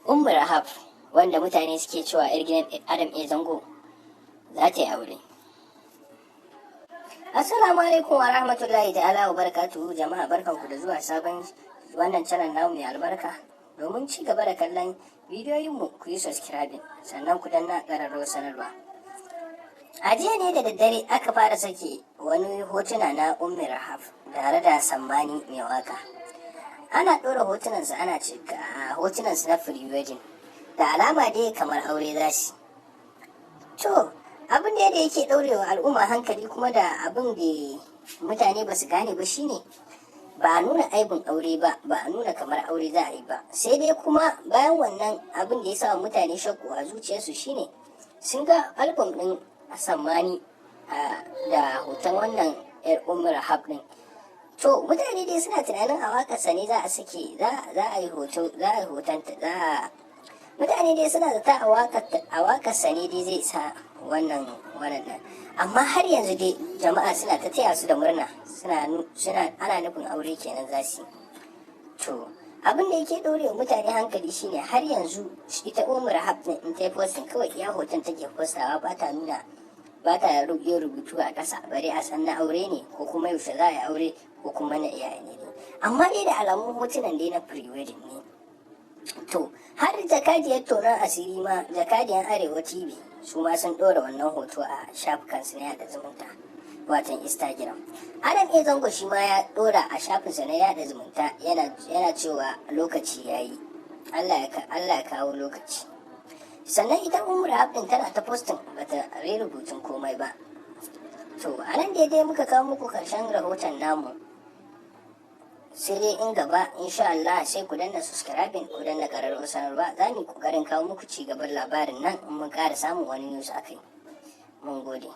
Ummu Rahab, wanda mutane suke cewa 'yar gidan Adam A Zango, za ta yi aure. Assalamu alaikum wa rahmatullahi ta'ala wa barakatuhu. Jama'a barkanku da zuwa sabon wannan channel namu mai albarka. Domin ci gaba da kallon bidiyoyinmu, ku yi subscribing sannan ku danna ƙararrawar sanarwa. A jiya ne da daddare aka fara sake wani hotuna na Ummu Rahab tare da Sammani mai waka. Ana ɗora hotunansu ana cika hotunansu na free wedding, da alama dai kamar aure za su. To abin da yake ɗaurewa al'umma hankali kuma da abin da mutane ba su gane ba shine ba a nuna aibin aure ba, ba a nuna kamar aure za a yi ba. Sai dai kuma bayan wannan abin da ya sa mutane shakku a zuciyarsu shine sun ga album ɗin Sammani da hoton wannan 'yar Ummu Rahab ɗin. To mutane dai suna tunanin a waƙarsa ne za a sake za a yi hotonta, mutane dai suna zata a waƙarsa ne dai zai sa wannan amma har yanzu dai jama'a suna ta taya su da murna, ana nufin aure kenan za su. To abin da yake ɗore wa mutane hankali shine har yanzu ita Ummu Rahab ɗin in ta yi posting kawai iya hoton take postawa, ba ta yin rubutu a ƙasa bare a san na aure ne ko kuma yaushe za a yi aure ko kuma na iyaye ne. Amma dai da alamun hotunan dai na pre-wedding ne. To har jakadiyar tonon asiri ma, jakadiyar Arewa TV su ma sun ɗora wannan hoto a shafukansu na yada zumunta, watan Instagram. Adam A Zango shi ma ya ɗora a shafinsa na yada zumunta yana cewa lokaci ya yi, Allah ya kawo lokaci. Sannan ita Ummu Rahab ɗin tana ta postin bata rubutun komai ba. To a nan dai muka kawo muku karshen rahoton namu, sai dai in gaba insha Allah sai ku danna subscribing, ku danna ƙararrawar sanarwa. Za mu yi ƙoƙarin kawo muku ci gaban labarin nan in mun ƙara samun wani news akai. Mun gode.